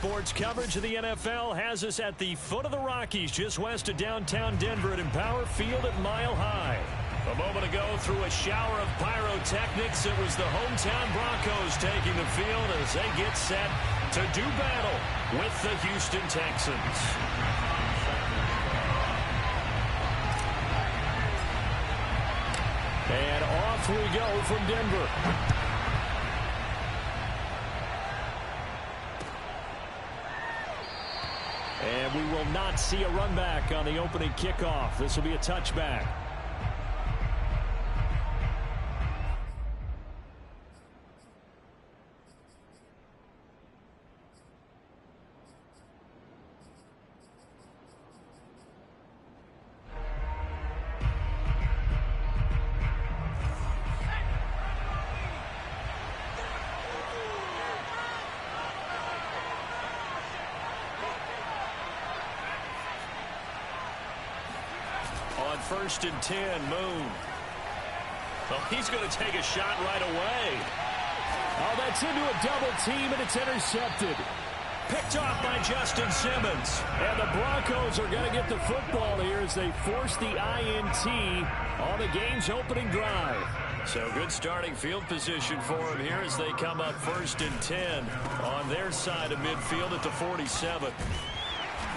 Sports coverage of the NFL has us at the foot of the Rockies, just west of downtown Denver at Empower Field at Mile High. A moment ago, through a shower of pyrotechnics, it was the hometown Broncos taking the field as they get set to do battle with the Houston Texans. And off we go from Denver. And we will not see a run back on the opening kickoff. This will be a touchback. First and 10, Moon. Oh, he's going to take a shot right away. Oh, that's into a double team, and it's intercepted. Picked off by Justin Simmons. And the Broncos are going to get the football here as they force the INT on the game's opening drive. So good starting field position for him here as they come up first and 10 on their side of midfield at the 47.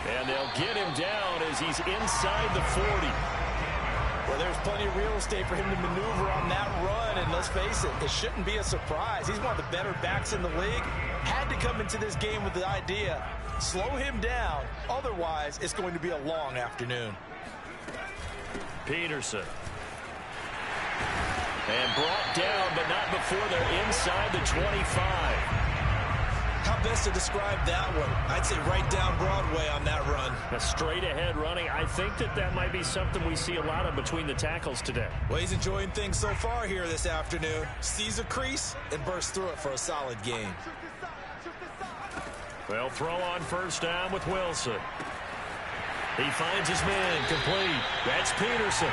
And they'll get him down as he's inside the 40. Well, there's plenty of real estate for him to maneuver on that run, and let's face it, it shouldn't be a surprise. He's one of the better backs in the league. Had to come into this game with the idea, slow him down, otherwise it's going to be a long afternoon. Peterson. And brought down, but not before they're inside the 25. How best to describe that one? I'd say right down Broadway on that run. A straight ahead running. I think that might be something we see a lot of between the tackles today. Well, he's enjoying things so far here this afternoon. Sees a crease and bursts through it for a solid game. Well, throw on first down with Wilson. He finds his man complete. That's Peterson.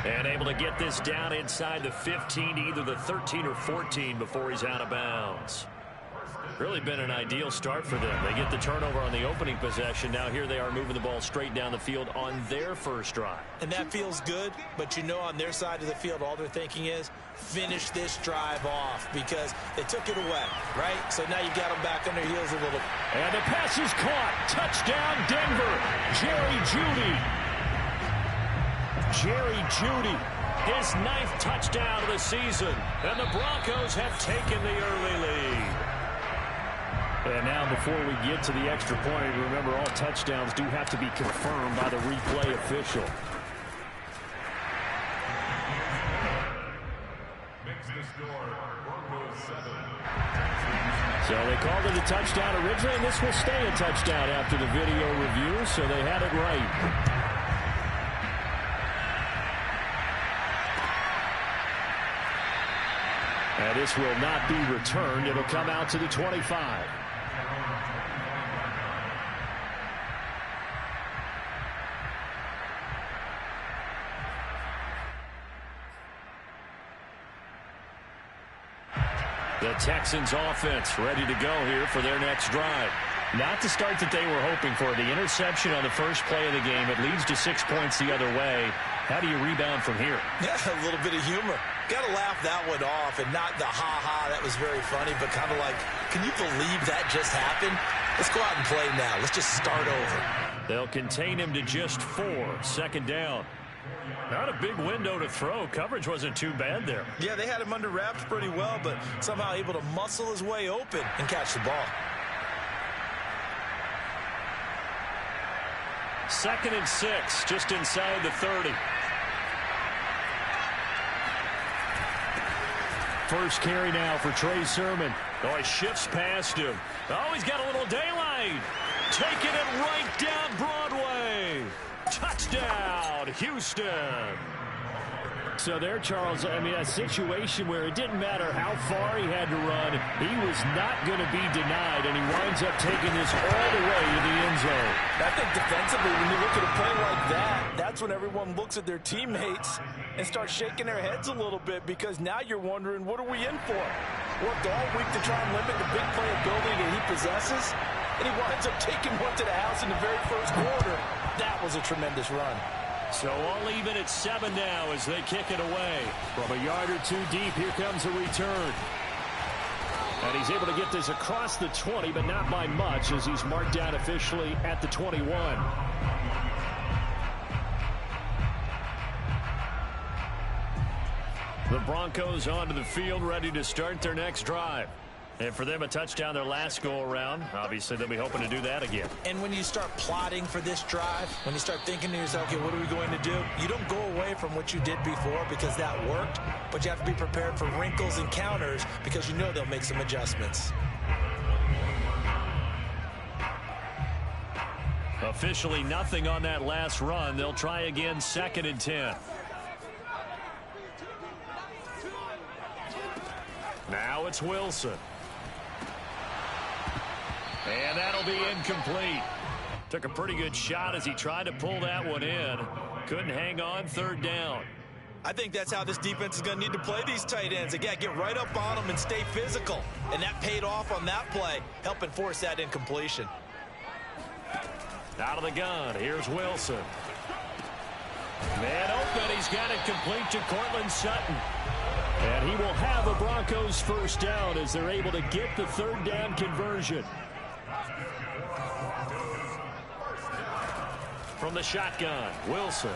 And able to get this down inside the 15 to either the 13 or 14 before he's out of bounds. Really been an ideal start for them. They get the turnover on the opening possession. Now here they are moving the ball straight down the field on their first drive. And that feels good, but you know on their side of the field all they're thinking is finish this drive off because they took it away, right? So now you got them back on their heels a little. And the pass is caught. Touchdown Denver. Jerry Jeudy. His 9th touchdown of the season. And the Broncos have taken the early lead. And now before we get to the extra point, remember all touchdowns do have to be confirmed by the replay official. So they called it a touchdown originally, and this will stay a touchdown after the video review, so they had it right. And this will not be returned. It'll come out to the 25. The Texans offense ready to go here for their next drive. Not the start that they were hoping for. The interception on the first play of the game. It leads to 6 points the other way. How do you rebound from here? Yeah, a little bit of humor. Got to laugh that one off and not the ha-ha. That was very funny, but kind of like, can you believe that just happened? Let's go out and play now. Let's just start over. They'll contain him to just 4. Second down. Not a big window to throw. Coverage wasn't too bad there. Yeah, they had him under wraps pretty well, but somehow able to muscle his way open and catch the ball. 2nd and 6, just inside the 30. First carry now for Trey Sermon. Oh, he shifts past him. Oh, he's got a little daylight. Taking it right down Broadway. Touchdown, Houston. So there, Charles, I mean, a situation where it didn't matter how far he had to run. He was not going to be denied, and he winds up taking this all the way to the end zone. I think defensively, when you look at a play like that, that's when everyone looks at their teammates and starts shaking their heads a little bit because now you're wondering, what are we in for? Worked all week to try and limit the big play ability that he possesses. and he winds up taking one to the house in the very first quarter. That was a tremendous run. So all even at 7 now as they kick it away. From a yard or two deep, here comes a return. And he's able to get this across the 20, but not by much as he's marked down officially at the 21. The Broncos onto the field, ready to start their next drive. And for them, a touchdown their last go-around. Obviously, they'll be hoping to do that again. And when you start plotting for this drive, when you start thinking to yourself, okay, what are we going to do? You don't go away from what you did before because that worked, but you have to be prepared for wrinkles and counters because you know they'll make some adjustments. Officially nothing on that last run. They'll try again, 2nd and 10. Now it's Wilson. And that'll be incomplete. Took a pretty good shot as he tried to pull that one in. Couldn't hang on, 3rd down. I think that's how this defense is going to need to play these tight ends. They got to get right up on them and stay physical. And that paid off on that play, helping force that incompletion. Out of the gun, here's Wilson. Man open, he's got it complete to Cortland Sutton. And he will have a Broncos first down as they're able to get the 3rd down conversion. From the shotgun, Wilson.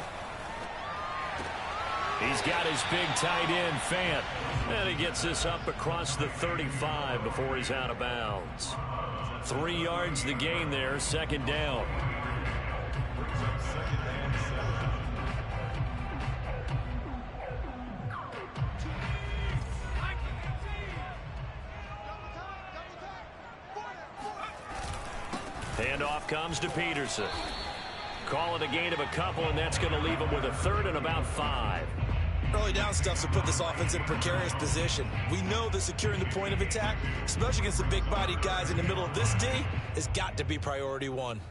He's got his big tight end, Fant. And he gets this up across the 35 before he's out of bounds. 3 yards the gain there, 2nd down. Handoff comes to Peterson. Call it a gain of a couple, and that's going to leave him with a 3rd and about 5. Early down stuff's to put this offense in a precarious position. We know that securing the point of attack, especially against the big-bodied guys in the middle of this D, has got to be priority 1.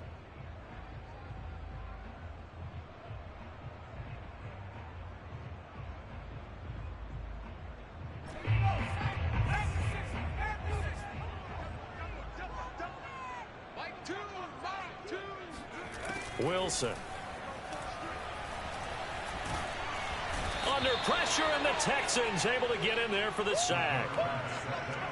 Wilson. Under pressure, and the Texans able to get in there for the sack.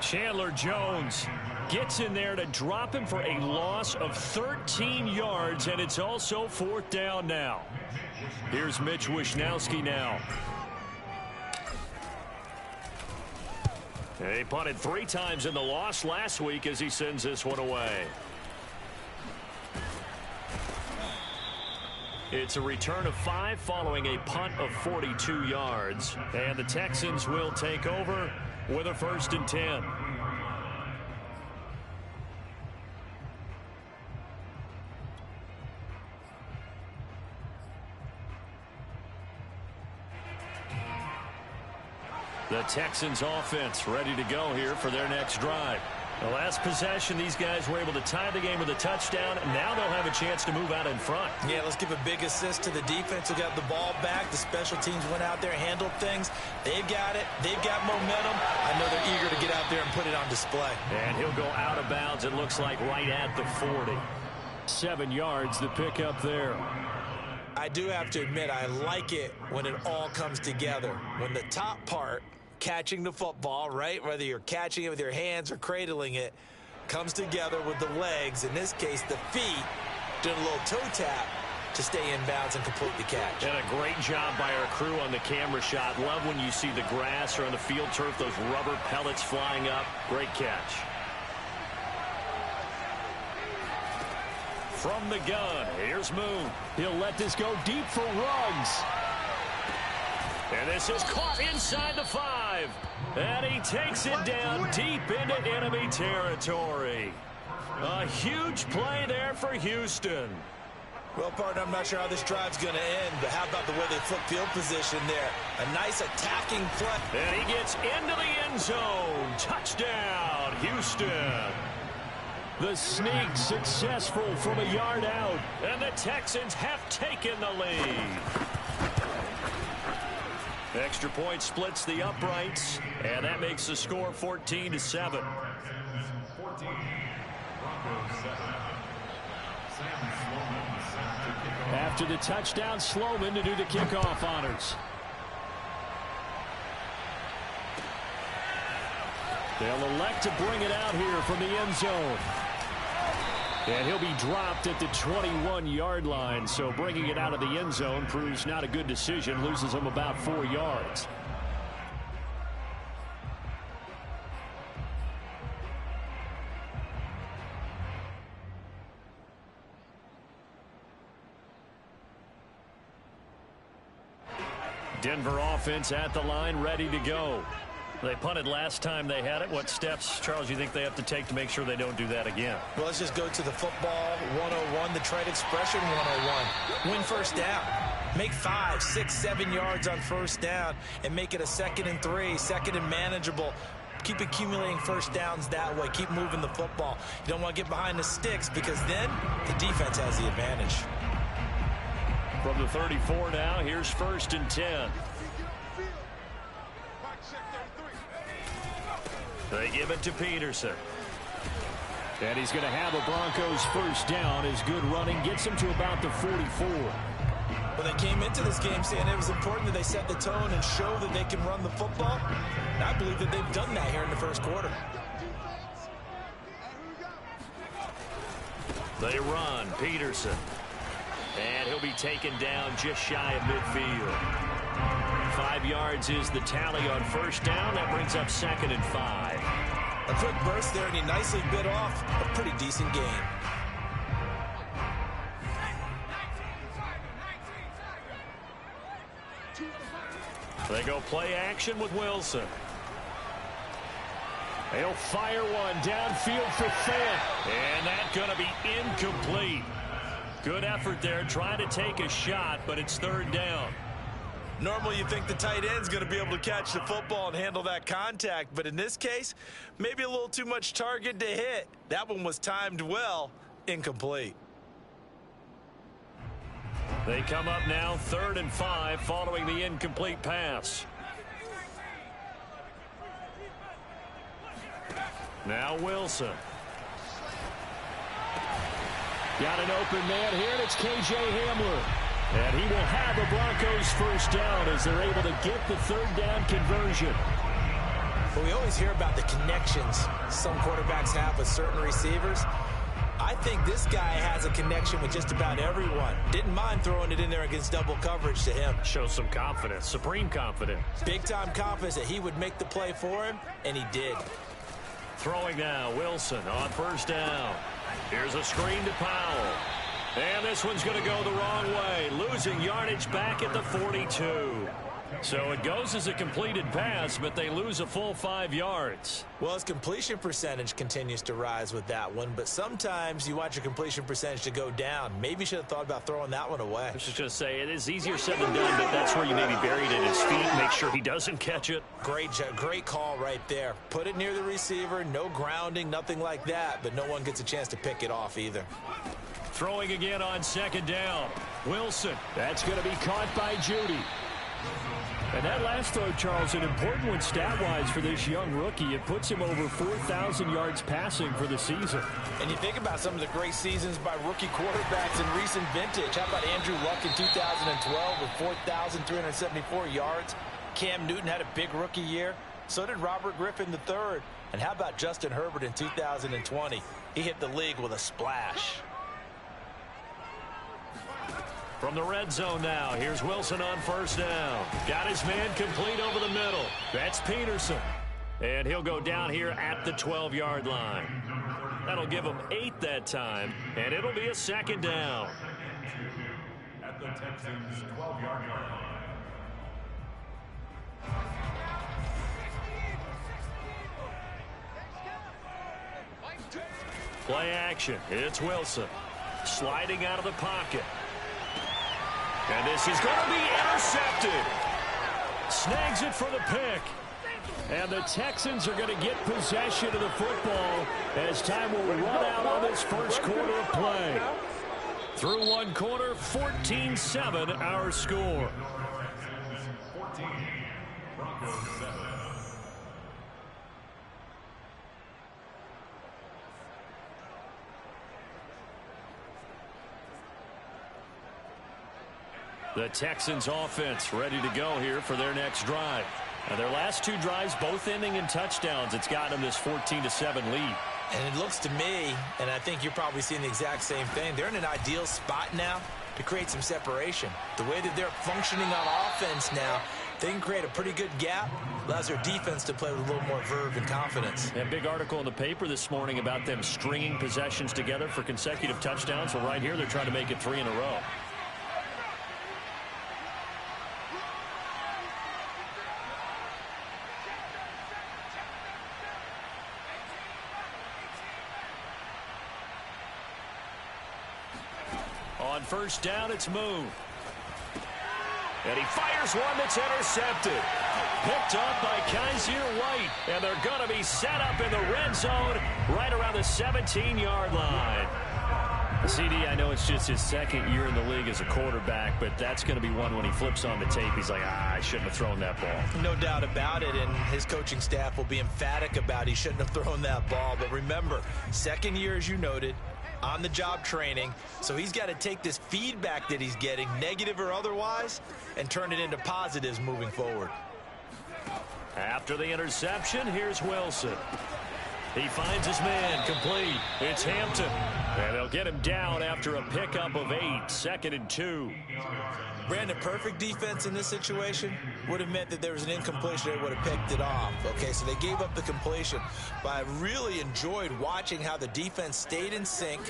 Chandler Jones gets in there to drop him for a loss of 13 yards, and it's also 4th down now. Here's Mitch Wishnowski now. He punted 3 times in the loss last week as he sends this one away. It's a return of 5 following a punt of 42 yards. And the Texans will take over with a 1st and 10. The Texans offense ready to go here for their next drive. The last possession, these guys were able to tie the game with a touchdown, and now they'll have a chance to move out in front. Yeah, let's give a big assist to the defense who got the ball back. The special teams went out there, handled things. They've got it. They've got momentum. I know they're eager to get out there and put it on display. And he'll go out of bounds, it looks like, right at the 40. 7 yards, the pickup there. I do have to admit, I like it when it all comes together. When the top part, catching the football, right, whether you're catching it with your hands or cradling it, comes together with the legs, in this case the feet, doing a little toe tap to stay in bounds and complete the catch. And a great job by our crew on the camera shot. Love when you see the grass or on the field turf, those rubber pellets flying up. Great catch. From the gun, here's Moon. He'll let this go deep for Ruggs. And this is caught inside the 5. And he takes it down deep into enemy territory. A huge play there for Houston. Well, partner, I'm not sure how this drive's going to end, but how about the way they flip field position there? A nice attacking play. And he gets into the end zone. Touchdown, Houston. The sneak successful from a yard out. And the Texans have taken the lead. Extra point splits the uprights, and that makes the score 14-7. to the touchdown Sloman to do the kickoff honors. They'll elect to bring it out here from the end zone. And he'll be dropped at the 21-yard line. So bringing it out of the end zone proves not a good decision. Loses him about 4 yards. Denver offense at the line, ready to go. They punted last time they had it. What steps, Charles, you think they have to take to make sure they don't do that again? Well, let's just go to the football 101, the trade expression 101. Win first down. Make 5, 6, 7 yards on first down and make it a 2nd and 3, 2nd and manageable. Keep accumulating first downs that way. Keep moving the football. You don't want to get behind the sticks because then the defense has the advantage. From the 34 now, here's 1st and 10. They give it to Peterson. And he's going to have a Broncos first down. His good running gets him to about the 44. Well, they came into this game saying it was important that they set the tone and show that they can run the football. And I believe that they've done that here in the first quarter. They run. Peterson. And he'll be taken down just shy of midfield. 5 yards is the tally on first down. That brings up 2nd and 5. A quick burst there, and he nicely bit off a pretty decent gain. They go play action with Wilson. They'll fire one downfield for Fant. And that's going to be incomplete. Good effort there, trying to take a shot, but it's 3rd down. Normally you think the tight end's going to be able to catch the football and handle that contact, but in this case, maybe a little too much target to hit. That one was timed well, incomplete. They come up now 3rd and 5 following the incomplete pass. Now Wilson. Got an open man here, and it's K.J. Hamler. And he will have the Broncos first down as they're able to get the 3rd down conversion. Well, we always hear about the connections some quarterbacks have with certain receivers. I think this guy has a connection with just about everyone. Didn't mind throwing it in there against double coverage to him. Shows some confidence, supreme confidence. Big-time confidence that he would make the play for him, and he did. Throwing now, Wilson on first down. Here's a screen to Powell. And this one's going to go the wrong way. Losing yardage back at the 42. So it goes as a completed pass, but they lose a full 5 yards. Well, his completion percentage continues to rise with that one, but sometimes you want your completion percentage to go down. Maybe you should have thought about throwing that one away. I was just going to say, it is easier said than done, but that's where you maybe bury it at his feet, make sure he doesn't catch it. Great call right there. Put it near the receiver, no grounding, nothing like that, but no one gets a chance to pick it off either. Throwing again on 2nd down. Wilson. That's going to be caught by Judy. And that last throw, Charles, an important one stat-wise for this young rookie. It puts him over 4,000 yards passing for the season. And you think about some of the great seasons by rookie quarterbacks in recent vintage. How about Andrew Luck in 2012 with 4,374 yards? Cam Newton had a big rookie year. So did Robert Griffin III. And how about Justin Herbert in 2020? He hit the league with a splash. From the red zone now, here's Wilson on first down. Got his man complete over the middle. That's Peterson. And he'll go down here at the 12-yard line. That'll give him 8 that time, and it'll be a 2nd down. At the Texans' 12-yard line. Play action. It's Wilson. Sliding out of the pocket. And this is going to be intercepted. Snags it for the pick. And the Texans are going to get possession of the football as time will run out on this first quarter of play. Through one quarter, 14-7 our score. 14, Broncos 7. The Texans offense ready to go here for their next drive. Now their last two drives both ending in touchdowns. It's got them this 14-7 lead. And it looks to me, and I think you're probably seeing the exact same thing, they're in an ideal spot now to create some separation. The way that they're functioning on offense now, they can create a pretty good gap. Allows their defense to play with a little more verve and confidence. A big article in the paper this morning about them stringing possessions together for consecutive touchdowns. Well, right here they're trying to make it 3 in a row. On first down, it's Moon. And he fires one that's intercepted. Picked up by Kaiser White. And they're going to be set up in the red zone right around the 17-yard line. CD, I know it's just his second year in the league as a quarterback, but that's going to be one when he flips on the tape. He's like, I shouldn't have thrown that ball. No doubt about it, and his coaching staff will be emphatic about he shouldn't have thrown that ball. But remember, second year, as you noted, on-the-job training, so he's got to take this feedback that he's getting, negative or otherwise, and turn it into positives moving forward. After the interception, here's Wilson. He finds his man, complete. It's Hampton. And they'll get him down after a pickup of 8, 2nd and 2. Brandon, perfect defense in this situation would have meant that there was an incompletion. They would have picked it off. Okay, so they gave up the completion. But I really enjoyed watching how the defense stayed in sync,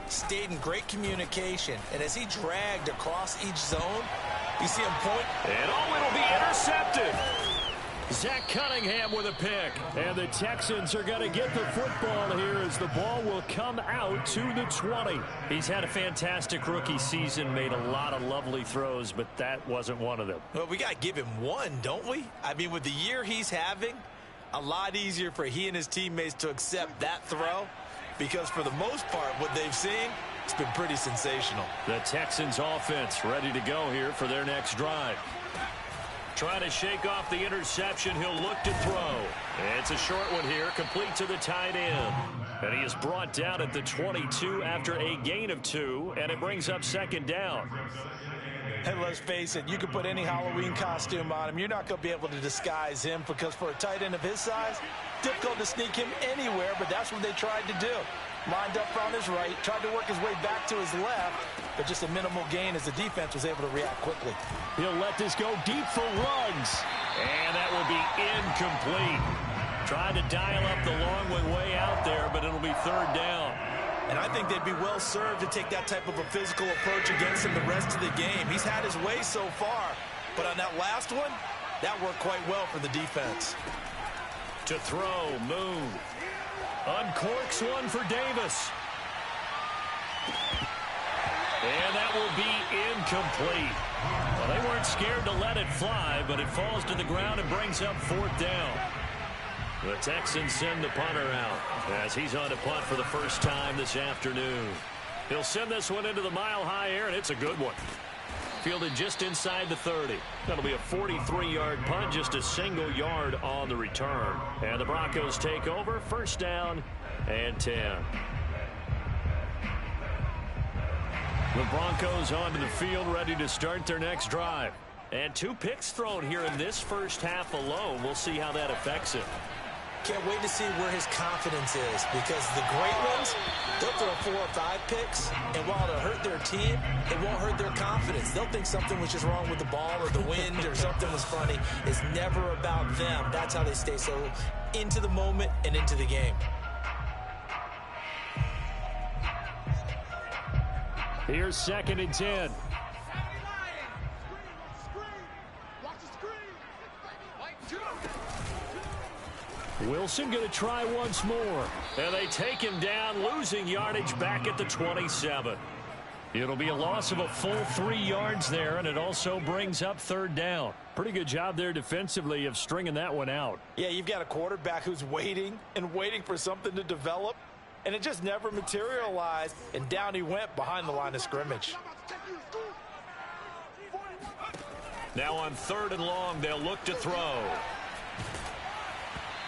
stayed in great communication. And as he dragged across each zone, you see him point. And it'll be intercepted. Zach Cunningham with a pick. And the Texans are going to get the football here as the ball will come out to the 20. He's had a fantastic rookie season, made a lot of lovely throws, but that wasn't one of them. Well, we got to give him one, don't we? I mean, with the year he's having, a lot easier for he and his teammates to accept that throw, because for the most part, what they've seen, it's been pretty sensational. The Texans offense ready to go here for their next drive. Trying to shake off the interception. He'll look to throw. It's a short one here, complete to the tight end. And he is brought down at the 22 after a gain of 2, and it brings up 2nd down. Hey, let's face it, you can put any Halloween costume on him. You're not going to be able to disguise him, because for a tight end of his size, difficult to sneak him anywhere, but that's what they tried to do. Lined up on his right, tried to work his way back to his left, but just a minimal gain as the defense was able to react quickly. He'll let this go deep for Ruggs. And that will be incomplete. Tried to dial up the long way out there, but it'll be 3rd down. And I think they'd be well served to take that type of a physical approach against him the rest of the game. He's had his way so far, but on that last one, that worked quite well for the defense. To throw, Moon. Uncorks one for Davis. And that will be incomplete. Well, they weren't scared to let it fly, but it falls to the ground and brings up 4th down. The Texans send the punter out as he's on to punt for the first time this afternoon. He'll send this one into the mile-high air, and it's a good one. Fielded just inside the 30. That'll be a 43-yard punt, just a single yard on the return. And the Broncos take over, 1st down and 10. The Broncos onto the field, ready to start their next drive. And 2 picks thrown here in this first half alone. We'll see how that affects it. Can't wait to see where his confidence is, because the great ones, they'll throw 4 or 5 picks, and while it'll hurt their team, it won't hurt their confidence. They'll think something was just wrong with the ball or the wind or something was funny. It's never about them. That's how they stay so into the moment and into the game. Here's 2nd and 10. Wilson going to try once more. And they take him down, losing yardage back at the 27. It'll be a loss of a full 3 yards there, and it also brings up 3rd down. Pretty good job there defensively of stringing that one out. Yeah, you've got a quarterback who's waiting and waiting for something to develop, and it just never materialized, and down he went behind the line of scrimmage. Now on 3rd and long, they'll look to throw.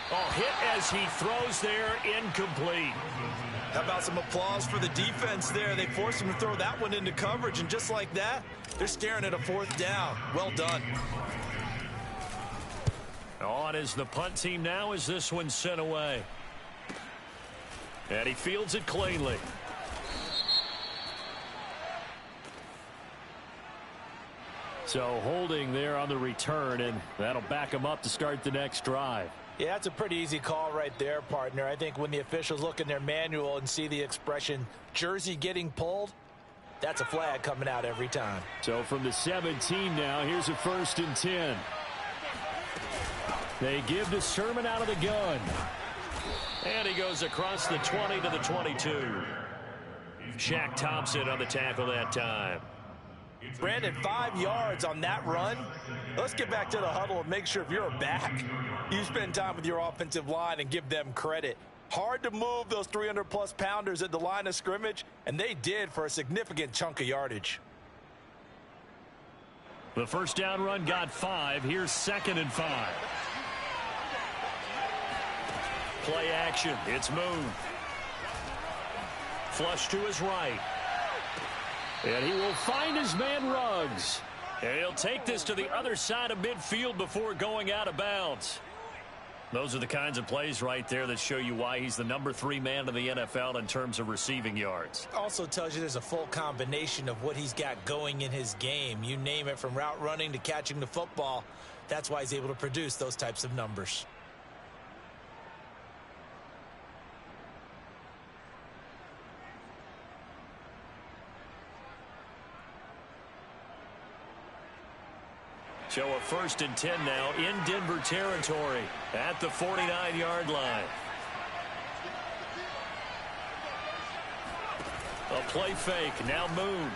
Oh, hit as he throws there, incomplete. How about some applause for the defense there? They forced him to throw that one into coverage, and just like that, they're staring at a 4th down. Well done. On is the punt team now as this one's sent away. And he fields it cleanly. So holding there on the return, and that'll back him up to start the next drive. Yeah, that's a pretty easy call right there, partner. I think when the officials look in their manual and see the expression jersey getting pulled, that's a flag coming out every time. So from the 17 now, here's a 1st and 10. They give to Sermon out of the gun. And he goes across the 20 to the 22. Shaq Thompson on the tackle that time. Brandon, 5 yards on that run. Let's get back to the huddle and make sure if you're a back, you spend time with your offensive line and give them credit. Hard to move those 300-plus pounders at the line of scrimmage, and they did for a significant chunk of yardage. The 1st down run got 5. Here's 2nd and 5. Play action. It's Moon. Flush to his right. And he will find his man Ruggs. And he'll take this to the other side of midfield before going out of bounds. Those are the kinds of plays right there that show you why he's the number 3 man in the NFL in terms of receiving yards. Also tells you there's a full combination of what he's got going in his game. You name it, from route running to catching the football. That's why he's able to produce those types of numbers. So a 1st and 10 now in Denver territory at the 49-yard line. A play fake. Now Moon.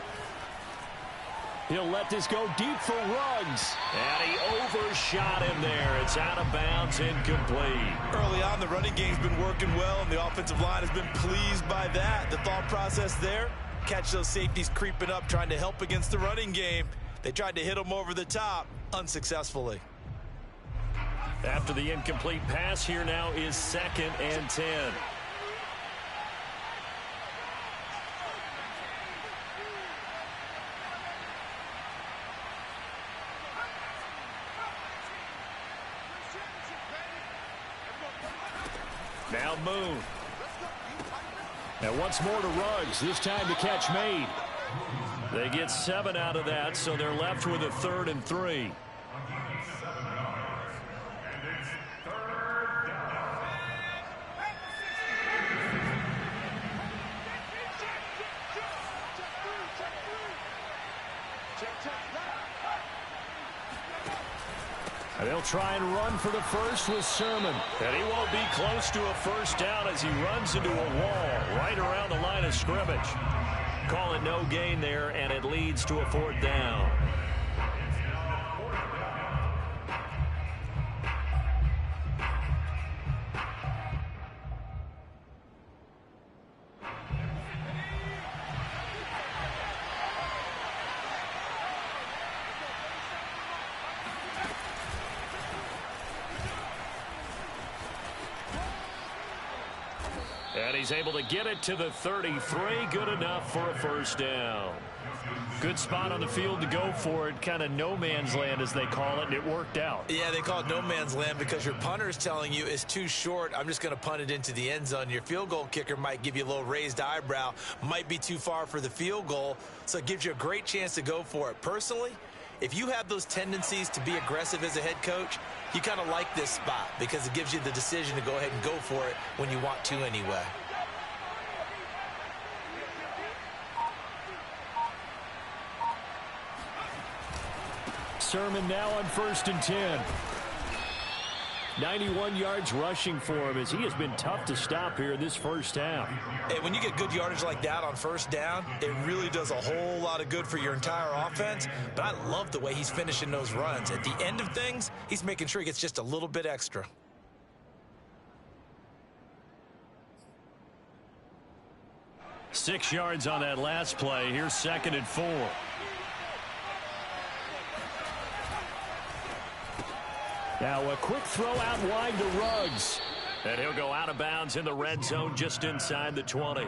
He'll let this go deep for Ruggs. And he overshot him there. It's out of bounds, incomplete. Early on, the running game's been working well, and the offensive line has been pleased by that. The thought process there, catch those safeties creeping up, trying to help against the running game. They tried to hit him over the top, unsuccessfully. After the incomplete pass, here now is 2nd and 10. Now Moon. And once more to Ruggs, this time the catch made. They get 7 out of that, so they're left with a 3rd and 3. And they'll try and run for the first with Sermon. And he won't be close to a 1st down as he runs into a wall right around the line of scrimmage. Call it no gain there, and it leads to a 4th down. And he's able to get it to the 33. Good enough for a 1st down. Good spot on the field to go for it. Kind of no man's land, as they call it, and it worked out. Yeah, they call it no man's land because your punter is telling you it's too short. I'm just going to punt it into the end zone. Your field goal kicker might give you a little raised eyebrow. Might be too far for the field goal, so it gives you a great chance to go for it. Personally, if you have those tendencies to be aggressive as a head coach, you kind of like this spot because it gives you the decision to go ahead and go for it when you want to anyway. Sermon now on 1st and 10. 91 yards rushing for him as he has been tough to stop here in this 1st half. Hey, when you get good yardage like that on 1st down, it really does a whole lot of good for your entire offense. But I love the way he's finishing those runs. At the end of things, he's making sure he gets just a little bit extra. Six yards on that last play. Here's 2nd and 4. Now a quick throw out wide to Ruggs. And he'll go out of bounds in the red zone just inside the 20.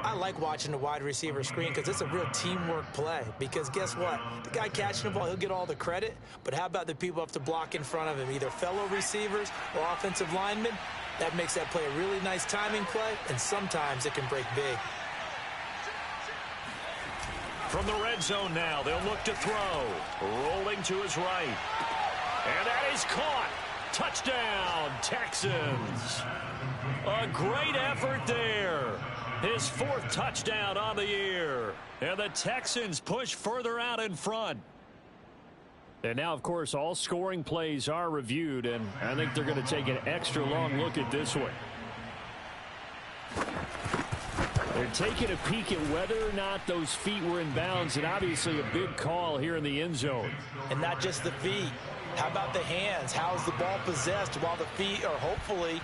I like watching the wide receiver screen because it's a real teamwork play. Because guess what? The guy catching the ball, he'll get all the credit. But how about the people up to block in front of him, either fellow receivers or offensive linemen? That makes that play a really nice timing play, and sometimes it can break big. From the red zone now, they'll look to throw. Rolling to his right. And that is caught. Touchdown, Texans. A great effort there. His 4th touchdown on the year. And the Texans push further out in front. And now, of course, all scoring plays are reviewed, and I think they're going to take an extra long look at this one. They're taking a peek at whether or not those feet were in bounds, and obviously a big call here in the end zone. And not just the feet. How about the hands? How's the ball possessed while the feet are hopefully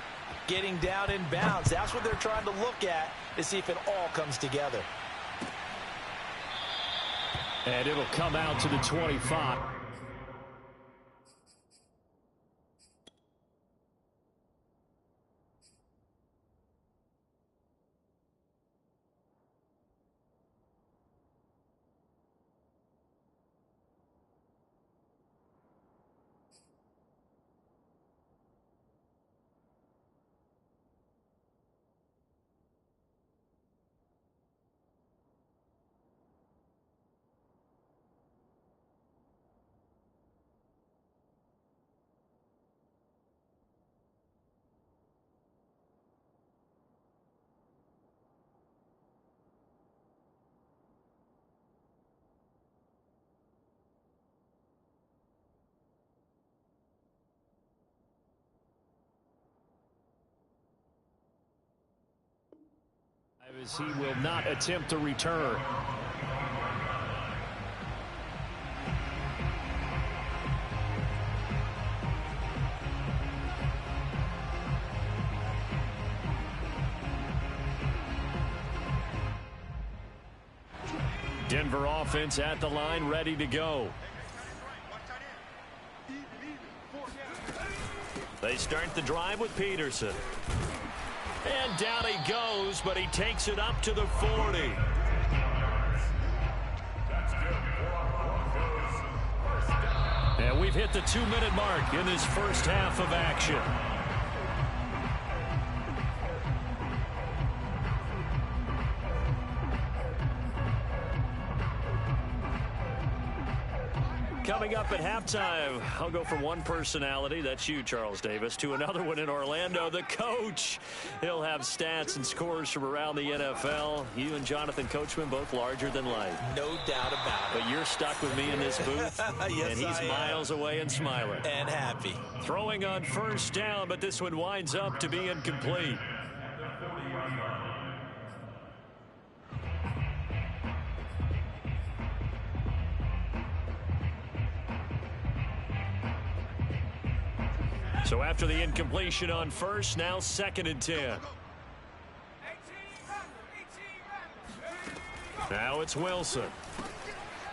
getting down in bounds? That's what they're trying to look at to see if it all comes together. And it'll come out to the 25. As he will not attempt to return. Denver offense at the line, ready to go. They start the drive with Peterson. And down he goes, but he takes it up to the 40. And we've hit the 2-minute mark in this first half of action. Coming up at halftime, I'll go from one personality, that's you, Charles Davis, to another one in Orlando, the coach. He'll have stats and scores from around the NFL. You and Jonathan Coachman, both larger than life. No doubt about it. But you're stuck with me in this booth, yes, and he's miles away and smiling. And happy. Throwing on first down, but this one winds up to be incomplete. So after the incompletion on first, now 2nd and 10. Now it's Wilson.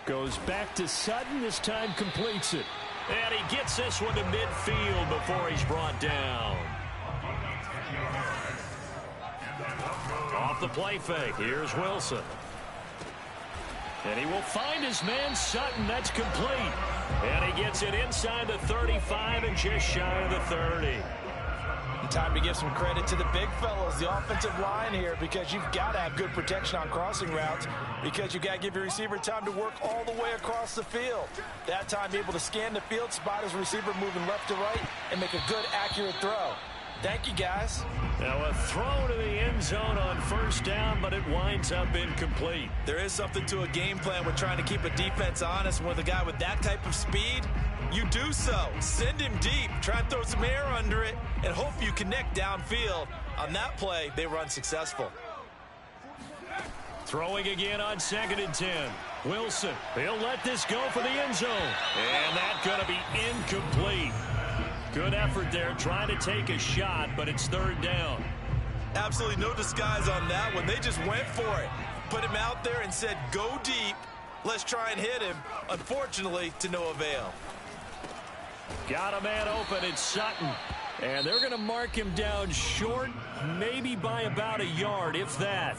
Goes back to Sutton, this time completes it. And he gets this one to midfield before he's brought down. Off the play fake, here's Wilson. And he will find his man Sutton. That's complete. And he gets it inside the 35 and just shy of the 30. Time to give some credit to the big fellas, the offensive line here, because you've got to have good protection on crossing routes, because you've got to give your receiver time to work all the way across the field. That time, be able to scan the field, spot his receiver moving left to right, and make a good, accurate throw. Thank you, guys. Now a throw to the end zone on first down, but it winds up incomplete. There is something to a game plan with trying to keep a defense honest. With a guy with that type of speed, you do so. Send him deep, try and throw some air under it, and hope you connect downfield. On that play, they were unsuccessful. Throwing again on 2nd and 10. Wilson, he'll let this go for the end zone. And that's going to be incomplete. Good effort there, trying to take a shot, but it's 3rd down. Absolutely no disguise on that one. They just went for it. Put him out there and said, go deep. Let's try and hit him. Unfortunately, to no avail. Got a man open. It's Sutton. And they're going to mark him down short, maybe by about a yard, if that.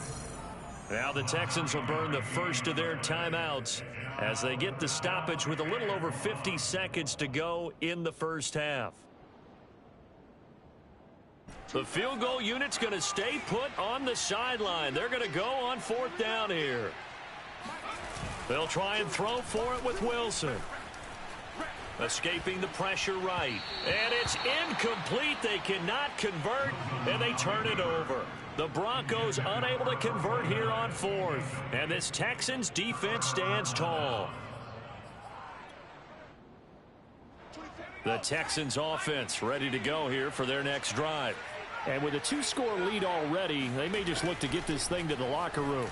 Now the Texans will burn the first of their timeouts as they get the stoppage with a little over 50 seconds to go in the first half. The field goal unit's going to stay put on the sideline. They're going to go on fourth down here. They'll try and throw for it with Wilson. Escaping the pressure right. And it's incomplete. They cannot convert, and they turn it over. The Broncos unable to convert here on fourth. And this Texans defense stands tall. The Texans offense ready to go here for their next drive. And with a 2-score lead already, they may just look to get this thing to the locker room.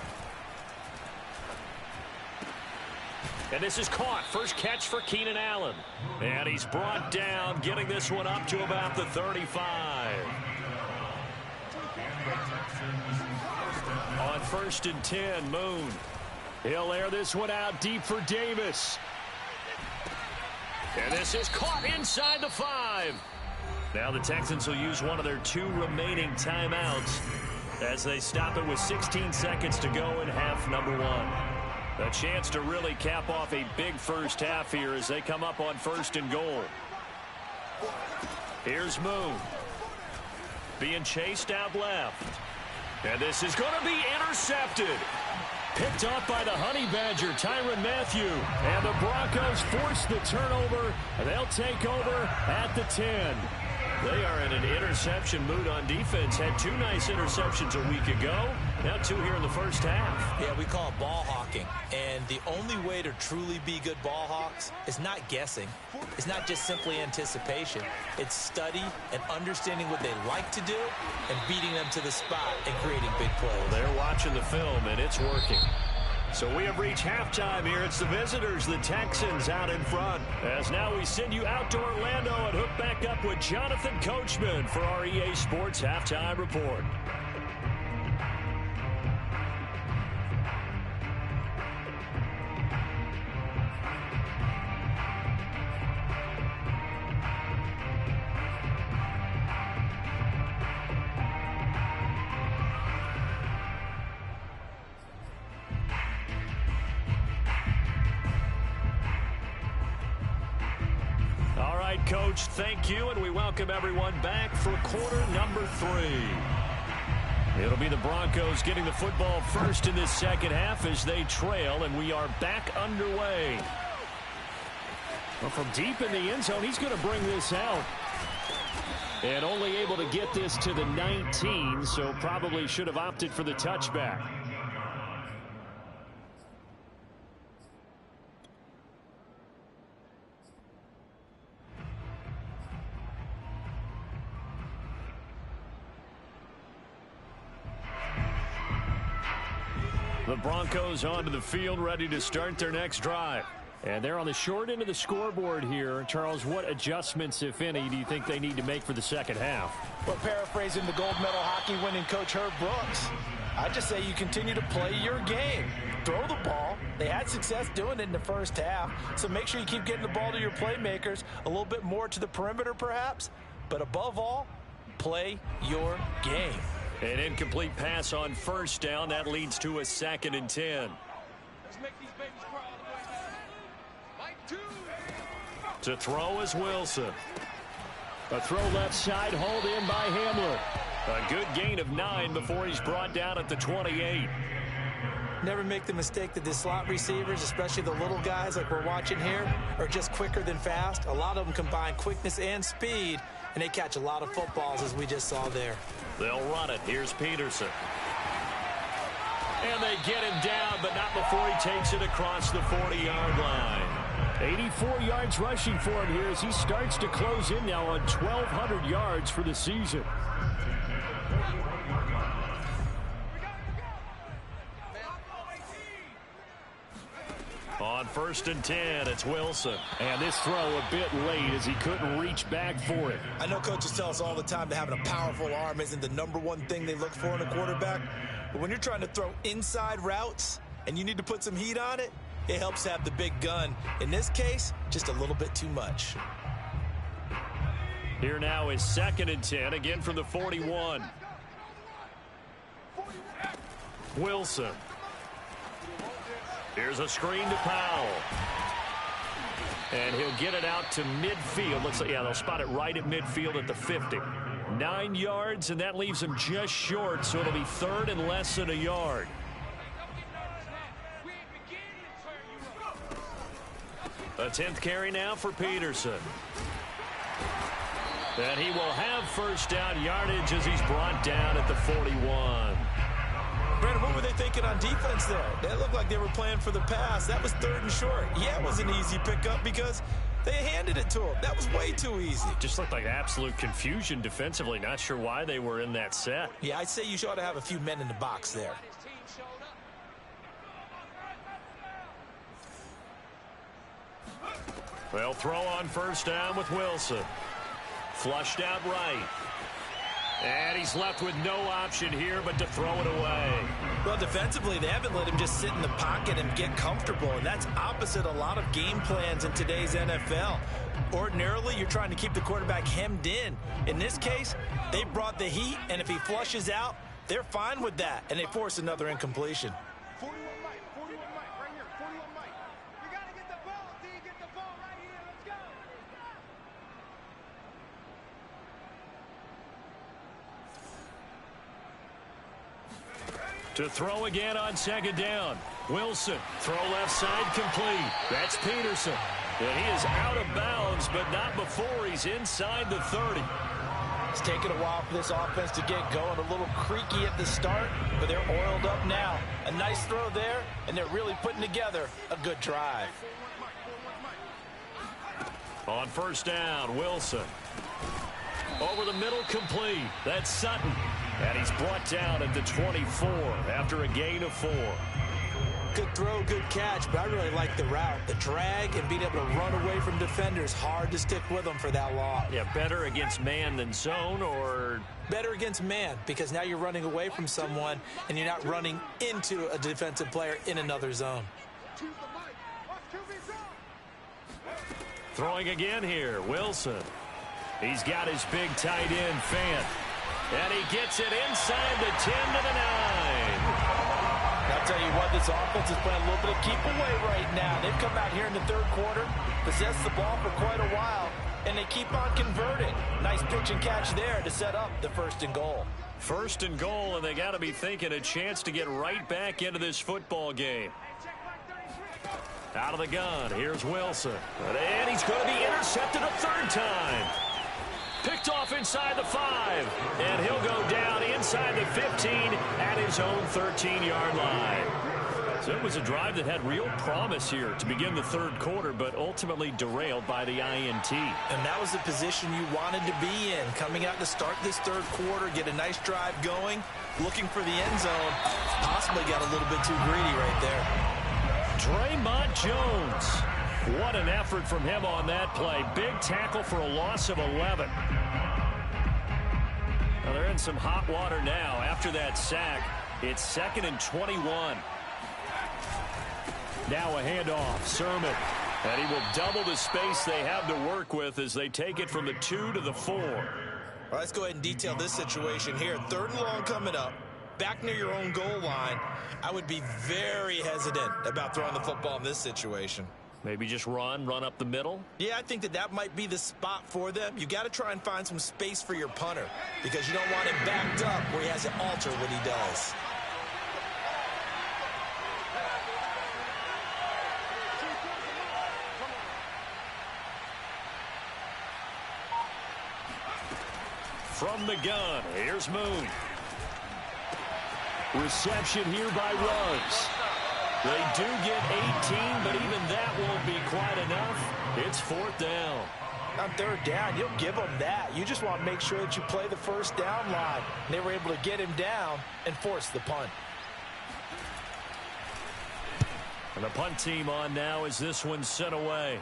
And this is caught. First catch for Keenan Allen. And he's brought down, getting this one up to about the 35. On 1st and 10, Moon. He'll air this one out deep for Davis. And this is caught inside the 5. Now the Texans will use one of their 2 remaining timeouts as they stop it with 16 seconds to go in half number 1. A chance to really cap off a big first half here as they come up on 1st and goal. Here's Moon. Being chased out left. And this is going to be intercepted. Picked off by the Honey Badger, Tyrann Mathieu. And the Broncos force the turnover. And they'll take over at the 10. They are in an interception mood on defense. Had 2 nice interceptions a week ago. Now 2 here in the first half. Yeah, we call it ball hawking. And the only way to truly be good ball hawks is not guessing. It's not just simply anticipation. It's study and understanding what they like to do and beating them to the spot and creating big plays. They're watching the film, and it's working. So we have reached halftime here. It's the visitors, the Texans, out in front. As now we send you out to Orlando and hook back up with Jonathan Coachman for our EA Sports Halftime Report. Coach, thank you, and we welcome everyone back for quarter number 3. It'll be the Broncos getting the football first in this second half as they trail, and we are back underway. Well, from deep in the end zone, he's going to bring this out. And only able to get this to the 19, so probably should have opted for the touchback. The Broncos onto the field, ready to start their next drive. And they're on the short end of the scoreboard here. Charles, what adjustments, if any, do you think they need to make for the second half? Well, paraphrasing the gold medal hockey winning coach Herb Brooks, I just say you continue to play your game. Throw the ball. They had success doing it in the first half, so make sure you keep getting the ball to your playmakers, a little bit more to the perimeter perhaps, but above all, play your game. An incomplete pass on first down. That leads to a 2nd and 10. To throw is Wilson. A throw left side, hauled in by Hamler. A good gain of 9 before he's brought down at the 28. Never make the mistake that the slot receivers, especially the little guys like we're watching here, are just quicker than fast. A lot of them combine quickness and speed, and they catch a lot of footballs as we just saw there. They'll run it. Here's Peterson. And they get him down, but not before he takes it across the 40-yard line. 84 yards rushing for him here as he starts to close in now on 1,200 yards for the season. On 1st and 10, it's Wilson. And this throw a bit late as he couldn't reach back for it. I know coaches tell us all the time that having a powerful arm isn't the #1 thing they look for in a quarterback. But when you're trying to throw inside routes and you need to put some heat on it, it helps have the big gun. In this case, just a little bit too much. Here now is 2nd and 10, again from the 41. Wilson. Here's a screen to Powell. And he'll get it out to midfield. Looks like, yeah, they'll spot it right at midfield at the 50. 9 yards, and that leaves him just short, so it'll be 3rd and less than a yard. A 10th carry now for Peterson. And he will have first down yardage as he's brought down at the 41. Brandon, what were they thinking on defense there? They looked like they were playing for the pass. That was 3rd and short. Yeah, it was an easy pickup because they handed it to him. That was way too easy. Just looked like absolute confusion defensively. Not sure why they were in that set. Yeah, I'd say you ought to have a few men in the box there. They'll throw on first down with Wilson. Flushed out right. And he's left with no option here but to throw it away. Well, defensively, they haven't let him just sit in the pocket and get comfortable, and that's opposite a lot of game plans in today's NFL. Ordinarily, you're trying to keep the quarterback hemmed in. In this case, they brought the heat, and if he flushes out, they're fine with that, and they force another incompletion. To throw again on 2nd down. Wilson, throw left side complete. That's Peterson. And he is out of bounds, but not before he's inside the 30. It's taken a while for this offense to get going. A little creaky at the start, but they're oiled up now. A nice throw there, and they're really putting together a good drive. On first down, Wilson. Over the middle, complete. That's Sutton. And he's brought down at the 24 after a gain of 4. Good throw, good catch, but I really like the route. The drag and being able to run away from defenders. Hard to stick with them for that long. Yeah, better against man than zone, or? Better against man, because now you're running away from someone and you're not running into a defensive player in another zone. Throwing again here, Wilson. He's got his big tight end, Fant. And he gets it inside the 10 to the 9. I'll tell you what, this offense is playing a little bit of keep away right now. They've come out here in the 3rd quarter, possessed the ball for quite a while, and they keep on converting. Nice pitch and catch there to set up the 1st and goal. 1st and goal, and they got to be thinking a chance to get right back into this football game. Out of the gun, here's Wilson. And he's going to be intercepted a 3rd time. Picked off inside the 5, and he'll go down inside the 15 at his own 13-yard line. So it was a drive that had real promise here to begin the 3rd quarter, but ultimately derailed by the INT. And that was the position you wanted to be in, coming out to start this 3rd quarter, get a nice drive going, looking for the end zone. Possibly got a little bit too greedy right there. Draymond Jones. What an effort from him on that play. Big tackle for a loss of 11. Now they're in some hot water now. After that sack, it's 2nd and 21. Now a handoff. Sermon. And he will double the space they have to work with as they take it from the 2 to the 4. All right, let's go ahead and detail this situation here. 3rd and long coming up. Back near your own goal line. I would be very hesitant about throwing the football in this situation. Maybe just run up the middle? Yeah, I think that might be the spot for them. You got to try and find some space for your punter because you don't want him backed up where he has to alter what he does. From the gun, here's Moon. Reception here by Ruggs. They do get 18, but even that won't be quite enough. It's 4th down. On 3rd down, you'll give them that. You just want to make sure that you play the first down line. And they were able to get him down and force the punt. And the punt team on now as this one's sent away.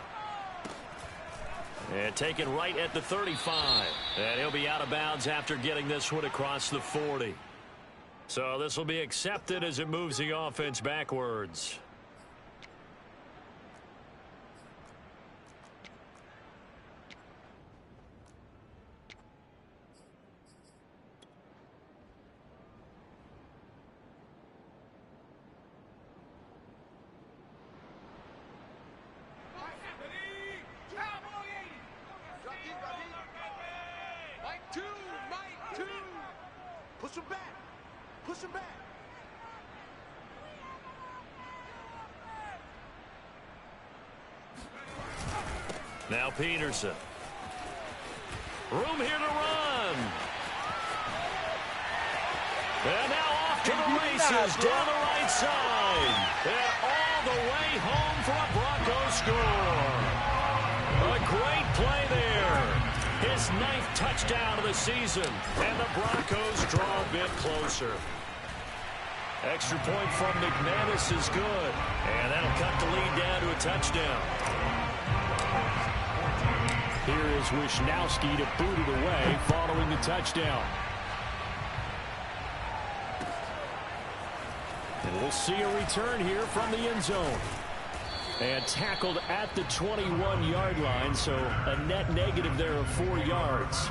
And taken right at the 35. And he'll be out of bounds after getting this one across the 40. So this will be accepted as it moves the offense backwards. Now Peterson. Room here to run. And now off to the races down the right side. And all the way home for a Broncos score. A great play there. His 9th touchdown of the season. And the Broncos draw a bit closer. Extra point from McManus is good. And that'll cut the lead down to a touchdown. Here is Wisnowski to boot it away following the touchdown. And we'll see a return here from the end zone. And tackled at the 21-yard line, so a net negative there of 4 yards.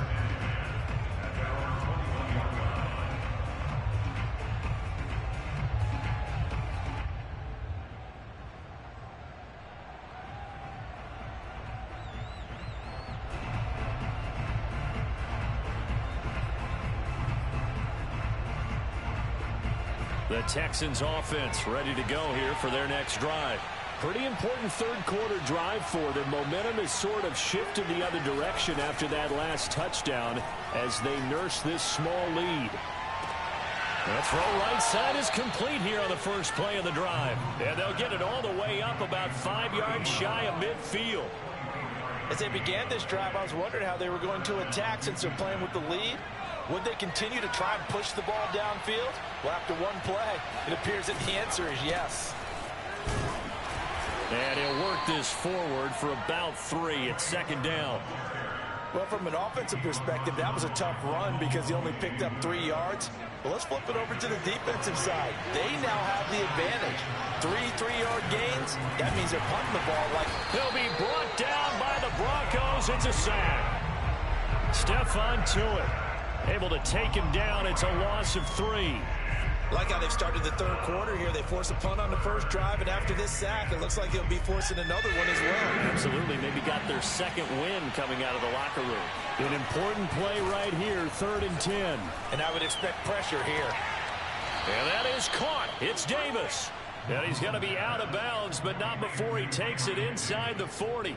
The Texans offense ready to go here for their next drive. Pretty important third quarter drive for them. Momentum has sort of shifted the other direction after that last touchdown as they nurse this small lead. The throw right side is complete here on the first play of the drive. And they'll get it all the way up about 5 yards shy of midfield. As they began this drive, I was wondering how they were going to attack since they're playing with the lead. Would they continue to try and push the ball downfield? Well, after one play, it appears that the answer is yes. And he'll work this forward for about 3 at second down. Well, from an offensive perspective, that was a tough run because he only picked up 3 yards. Well, let's flip it over to the defensive side. They now have the advantage. 3 3-yard gains. That means they're punting the ball like... He'll be brought down by the Broncos. It's a sack. Stephon Tuitt able to take him down. It's a loss of 3. Like how they've started the third quarter here. They force a punt on the first drive, and after this sack, it looks like they'll be forcing another one as well. Absolutely. Maybe got their second win coming out of the locker room. An important play right here, 3rd and 10. And I would expect pressure here. And that is caught. It's Davis. And he's going to be out of bounds, but not before he takes it inside the 40.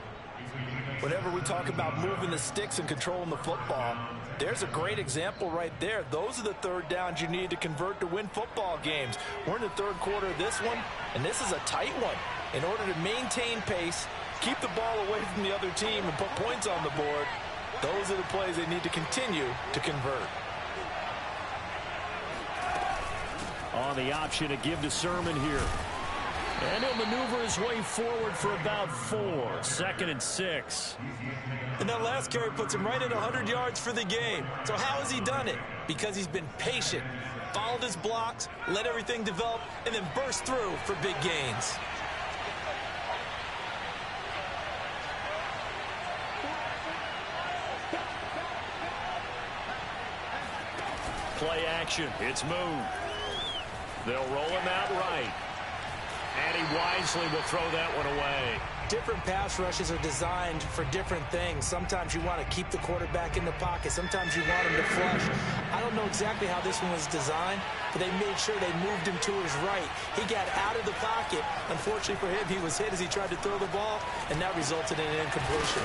Whenever we talk about moving the sticks and controlling the football, there's a great example right there. Those are the third downs you need to convert to win football games. We're in the third quarter of this one, and this is a tight one. In order to maintain pace, keep the ball away from the other team, and put points on the board, those are the plays they need to continue to convert. On the option to give to Sermon here. And he'll maneuver his way forward for about 4. 2nd and 6. And that last carry puts him right at 100 yards for the game. So how has he done it? Because he's been patient, followed his blocks, let everything develop, and then burst through for big gains. Play action. It's Moon. They'll roll him out right. And he wisely will throw that one away. Different pass rushes are designed for different things. Sometimes you want to keep the quarterback in the pocket. Sometimes you want him to flush. I don't know exactly how this one was designed, but they made sure they moved him to his right. He got out of the pocket. Unfortunately for him, he was hit as he tried to throw the ball, and that resulted in an incompletion.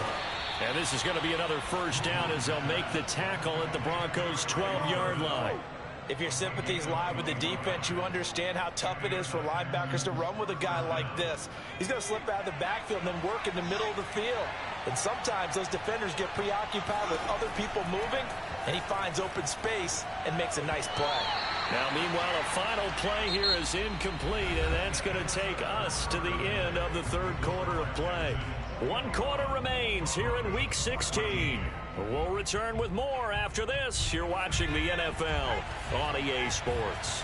And this is going to be another first down as they'll make the tackle at the Broncos' 12-yard line. If your sympathies lie with the defense, you understand how tough it is for linebackers to run with a guy like this. He's going to slip out of the backfield and then work in the middle of the field. And sometimes those defenders get preoccupied with other people moving, and he finds open space and makes a nice play. Now, meanwhile, a final play here is incomplete, and that's going to take us to the end of the third quarter of play. 1 quarter remains here in Week 16. We'll return with more after this. You're watching the NFL on EA Sports.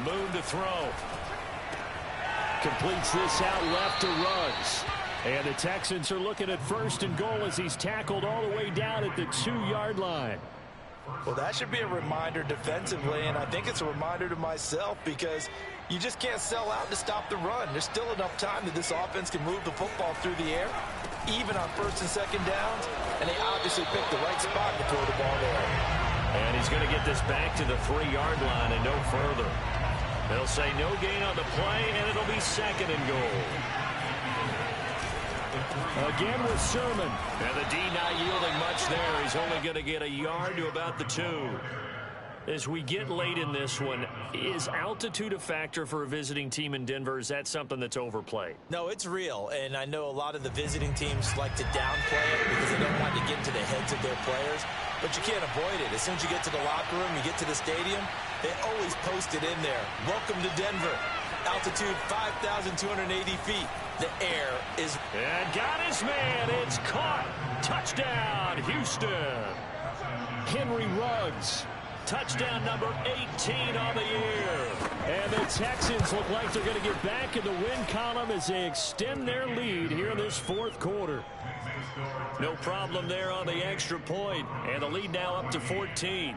Moon to throw. Completes this out left to Ruggs. And the Texans are looking at 1st and goal as he's tackled all the way down at the 2-yard line. Well, that should be a reminder defensively, and I think it's a reminder to myself because you just can't sell out to stop the run. There's still enough time that this offense can move the football through the air, even on 1st and 2nd downs, and they obviously picked the right spot to throw the ball there. And he's going to get this back to the 3-yard line and no further. They'll say no gain on the play, and it'll be 2nd and goal. Again with Sermon. And the D not yielding much there. He's only going to get a yard to about the 2. As we get late in this one, is altitude a factor for a visiting team in Denver? Is that something that's overplayed? No, it's real, and I know a lot of the visiting teams like to downplay it because they don't want to get into the heads of their players, but you can't avoid it. As soon as you get to the locker room, you get to the stadium, they always post it in there. Welcome to Denver. Altitude 5,280 feet. The air is... And got his man. It's caught. Touchdown, Houston. Henry Ruggs. Touchdown number 18 on the year. And the Texans look like they're going to get back in the win column as they extend their lead here in this 4th quarter. No problem there on the extra point. And the lead now up to 14.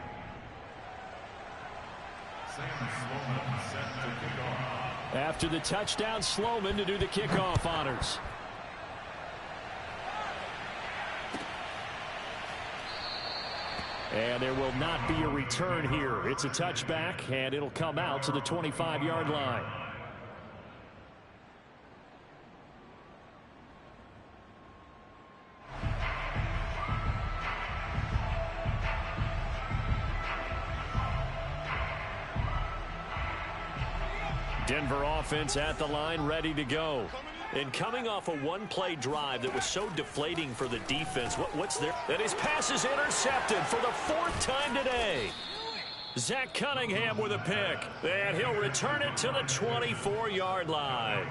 After the touchdown, Sloman to do the kickoff honors. And there will not be a return here. It's a touchback, and it'll come out to the 25-yard line. Denver offense at the line, ready to go. And coming off a one-play drive that was so deflating for the defense, what's there? And his pass is intercepted for the 4th time today. Zach Cunningham with a pick. And he'll return it to the 24-yard line.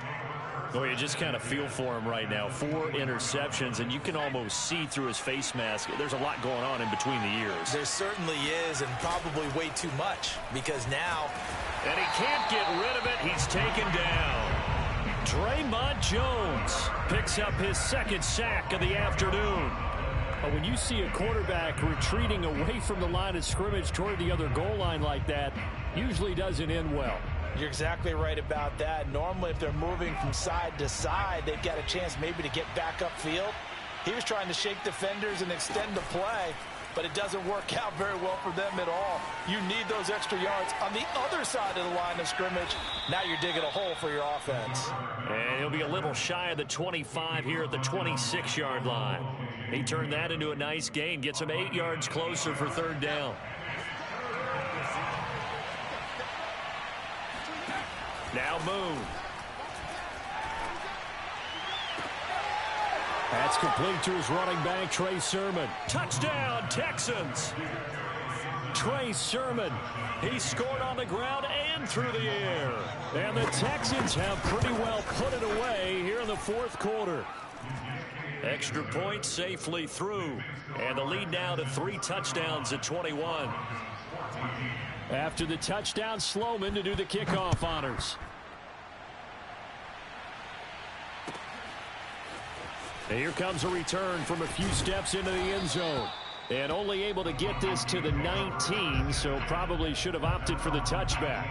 Boy, you just kind of feel for him right now. 4 interceptions, and you can almost see through his face mask. There's a lot going on in between the ears. There certainly is, and probably way too much, because now... And he can't get rid of it. He's taken down. Draymond Jones picks up his 2nd sack of the afternoon. When you see a quarterback retreating away from the line of scrimmage toward the other goal line like that, usually doesn't end well. You're exactly right about that. Normally, if they're moving from side to side, they've got a chance maybe to get back upfield. He was trying to shake defenders and extend the play, but it doesn't work out very well for them at all. You need those extra yards on the other side of the line of scrimmage. Now you're digging a hole for your offense. And he'll be a little shy of the 25 here at the 26-yard line. He turned that into a nice gain, gets him 8 yards closer for 3rd down. Now Moon. That's complete to his running back, Trey Sermon. Touchdown, Texans. Trey Sermon. He scored on the ground and through the air. And the Texans have pretty well put it away here in the 4th quarter. Extra point safely through. And the lead now to 3 touchdowns at 21. After the touchdown, Sloman to do the kickoff honors. And here comes a return from a few steps into the end zone. And only able to get this to the 19, so probably should have opted for the touchback.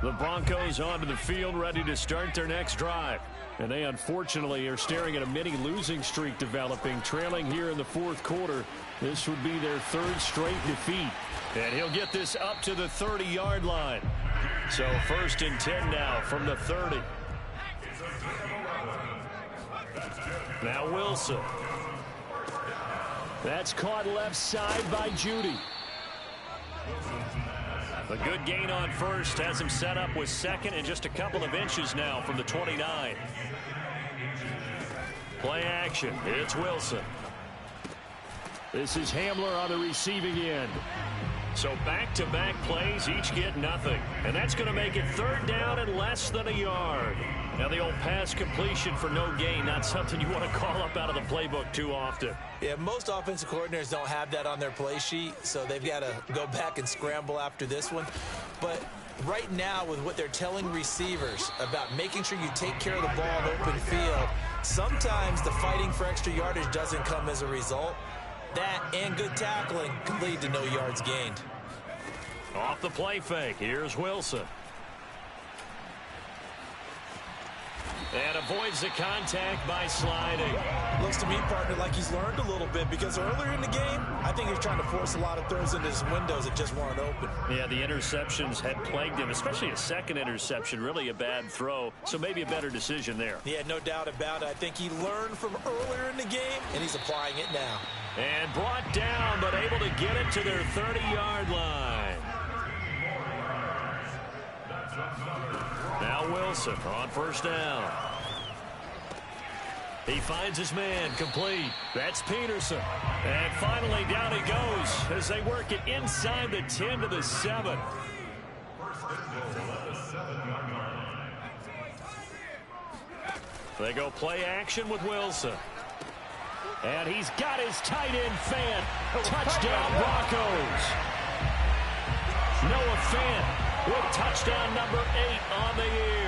The Broncos onto the field, ready to start their next drive. And they unfortunately are staring at a mini losing streak developing, trailing here in the 4th quarter. This would be their 3rd straight defeat. And he'll get this up to the 30-yard line. So 1st and 10 now from the 30. Now Wilson. That's caught left side by Judy. A good gain on 1st has him set up with 2nd and just a couple of inches now from the 29. Play action. It's Wilson. This is Hamler on the receiving end. So back-to-back plays, each get nothing. And that's going to make it 3rd down and less than a yard. Now the old pass completion for no gain, not something you want to call up out of the playbook too often. Yeah, most offensive coordinators don't have that on their play sheet, so they've got to go back and scramble after this one. But right now, with what they're telling receivers about making sure you take care of the ball in open field, sometimes the fighting for extra yardage doesn't come as a result. That and good tackling can lead to no yards gained. Off the play fake, here's Wilson. And avoids the contact by sliding. Looks to me, partner, like he's learned a little bit, because earlier in the game, I think he's trying to force a lot of throws into his windows that just weren't open. Yeah, the interceptions had plagued him, especially a second interception, really a bad throw, so maybe a better decision there. Yeah, no doubt about it. I think he learned from earlier in the game, and he's applying it now. And brought down, but able to get it to their 30-yard line. Now Wilson on first down. He finds his man, complete. That's Peterson. And finally down he goes as they work it inside the 10 to the 7. They go play action with Wilson. And he's got his tight end fan. Touchdown Broncos. Noah Fant with touchdown number 8 on the year.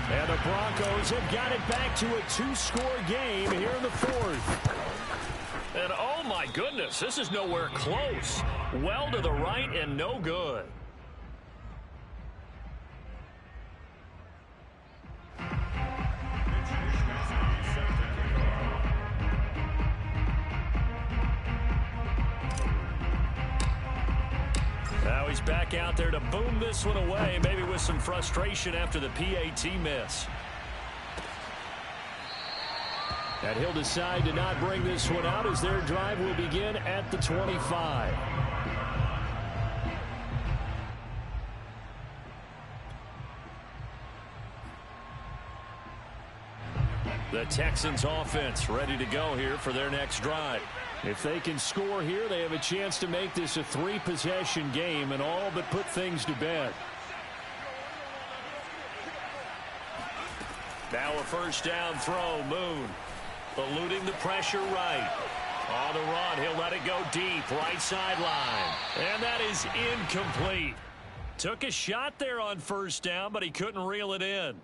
And the Broncos have got it back to a 2-score game here in the 4th. And oh my goodness, this is nowhere close. Well to the right and no good. Now he's back out there to boom this one away, maybe with some frustration after the PAT miss. And he'll decide to not bring this one out as their drive will begin at the 25. The Texans offense ready to go here for their next drive. If they can score here, they have a chance to make this a 3-possession game and all but put things to bed. Now a first down throw. Moon eluding the pressure right. On the run, he'll let it go deep, right sideline. And that is incomplete. Took a shot there on first down, but he couldn't reel it in.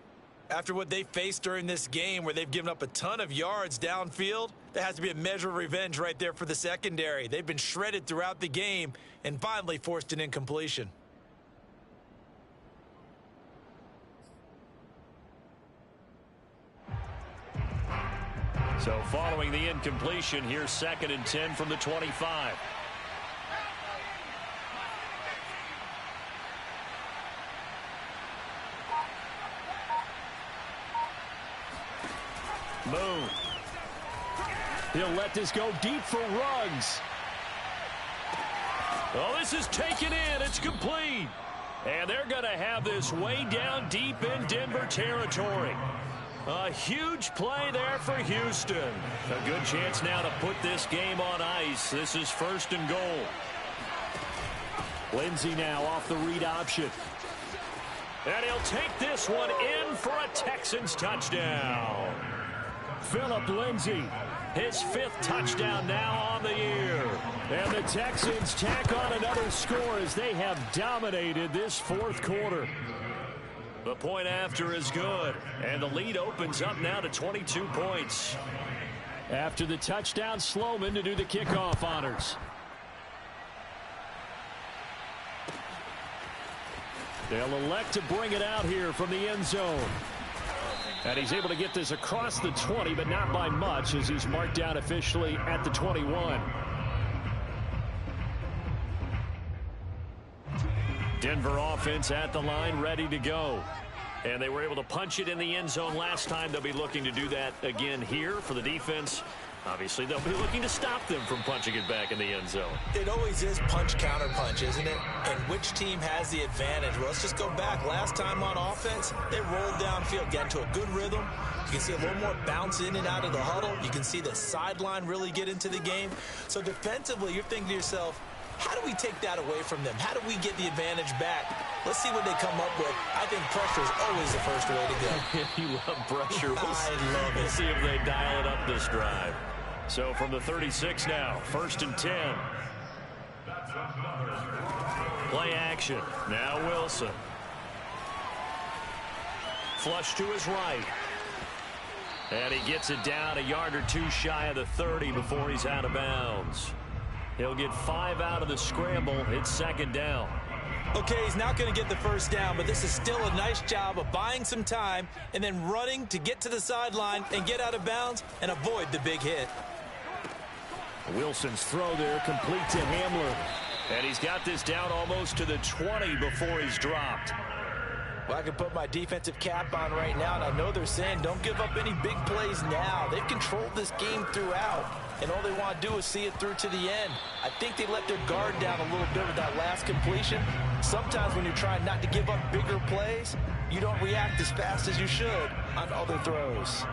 After what they faced during this game where they've given up a ton of yards downfield, there has to be a measure of revenge right there for the secondary. They've been shredded throughout the game and finally forced an incompletion. So following the incompletion, here's 2nd and 10 from the 25. Moon. He'll let this go deep for Ruggs. Oh, this is taken in. It's complete. And they're going to have this way down deep in Denver territory. A huge play there for Houston. A good chance now to put this game on ice. This is 1st and goal. Lindsey now off the read option. And he'll take this one in for a Texans touchdown. Phillip Lindsay, his 5th touchdown now on the year. And the Texans tack on another score as they have dominated this 4th quarter. The point after is good, and the lead opens up now to 22 points. After the touchdown, Sloman to do the kickoff honors. They'll elect to bring it out here from the end zone. And he's able to get this across the 20, but not by much as he's marked down officially at the 21. Denver offense at the line, ready to go. And they were able to punch it in the end zone last time. They'll be looking to do that again here for the defense. Obviously, they'll be looking to stop them from punching it back in the end zone. It always is punch-counter-punch, isn't it? And which team has the advantage? Well, let's just go back. Last time on offense, they rolled downfield, got into a good rhythm. You can see a little more bounce in and out of the huddle. You can see the sideline really get into the game. So defensively, you're thinking to yourself, how do we take that away from them? How do we get the advantage back? Let's see what they come up with. I think pressure is always the first way to go. You love pressure. I love it. We'll see if they dial it up this drive. So from the 36 now, 1st and 10. Play action. Now Wilson. Flush to his right. And he gets it down a yard or two shy of the 30 before he's out of bounds. He'll get 5 out of the scramble. It's 2nd down. Okay, he's not going to get the first down, but this is still a nice job of buying some time and then running to get to the sideline and get out of bounds and avoid the big hit. Wilson's throw there complete to Hamler. And he's got this down almost to the 20 before he's dropped. Well, I can put my defensive cap on right now, and I know they're saying don't give up any big plays now. They've controlled this game throughout, and all they want to do is see it through to the end. I think they let their guard down a little bit with that last completion. Sometimes when you're trying not to give up bigger plays, you don't react as fast as you should on other throws.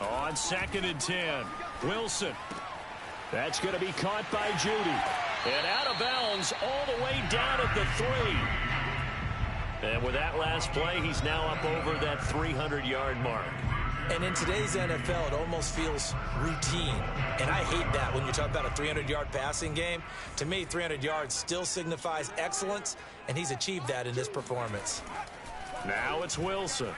On 2nd and 10, Wilson. That's going to be caught by Judy. And out of bounds all the way down at the 3. And with that last play, he's now up over that 300-yard mark. And in today's NFL, it almost feels routine. And I hate that when you talk about a 300-yard passing game. To me, 300 yards still signifies excellence, and he's achieved that in this performance. Now it's Wilson.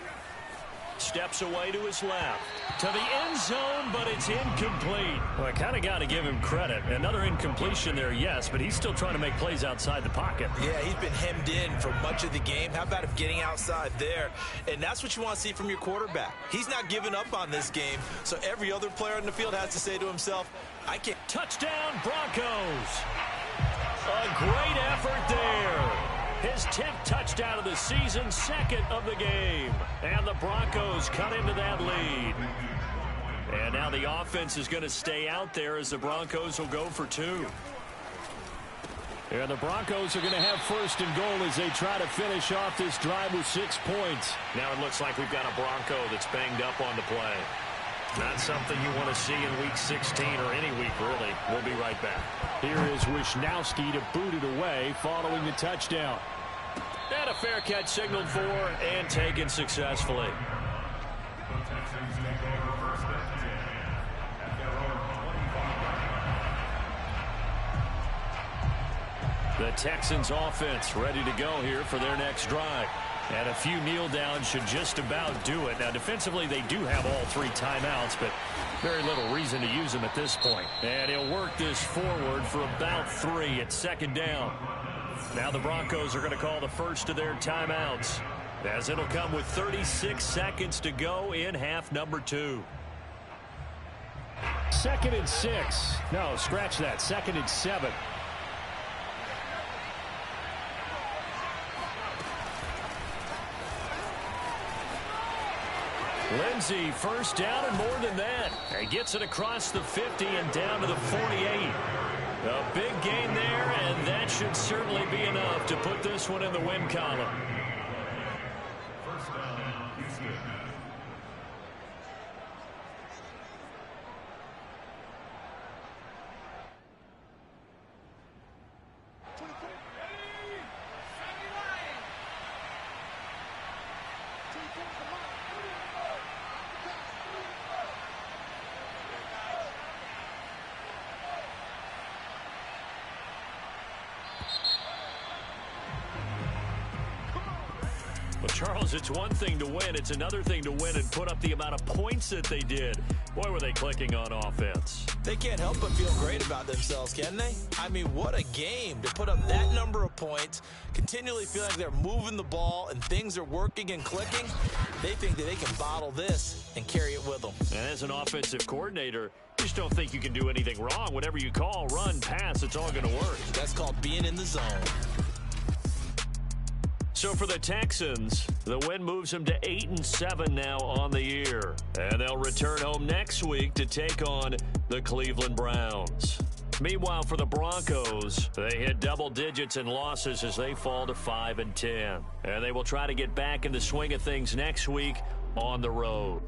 Steps away to his left. To the end zone, but it's incomplete. Well, I kind of got to give him credit. Another incompletion there, yes, but he's still trying to make plays outside the pocket. Yeah, he's been hemmed in for much of the game. How about him getting outside there? And that's what you want to see from your quarterback. He's not giving up on this game, so every other player in the field has to say to himself, I can't. Touchdown, Broncos. A great effort there. His 10th touchdown of the season, 2nd of the game. And the Broncos cut into that lead. And now the offense is going to stay out there as the Broncos will go for 2. And the Broncos are going to have 1st and goal as they try to finish off this drive with 6 points. Now it looks like we've got a Bronco that's banged up on the play. Not something you want to see in Week 16 or any week, really. We'll be right back. Here is Wisnowski to boot it away following the touchdown. And a fair catch signaled for and taken successfully. The Texans offense ready to go here for their next drive. And a few kneel downs should just about do it. Now, defensively, they do have all 3 timeouts, but very little reason to use them at this point. And he'll work this forward for about 3 at 2nd down. Now the Broncos are going to call the first of their timeouts, as it'll come with 36 seconds to go in half number 2. 2nd and 6. No, scratch that. 2nd and 7. Lindsey, first down and more than that. He gets it across the 50 and down to the 48. A big gain there, and that should certainly be enough to put this one in the win column. First down, Houston. Well, Charles, it's one thing to win. It's another thing to win and put up the amount of points that they did. Boy, were they clicking on offense. They can't help but feel great about themselves, can they? I mean, what a game to put up that number of points, continually feeling like they're moving the ball and things are working and clicking. They think that they can bottle this and carry it with them. And as an offensive coordinator, you just don't think you can do anything wrong. Whatever you call, run, pass, it's all going to work. That's called being in the zone. So for the Texans, the win moves them to 8-7 now on the year. And they'll return home next week to take on the Cleveland Browns. Meanwhile, for the Broncos, they hit double digits in losses as they fall to 5-10. And they will try to get back in the swing of things next week on the road.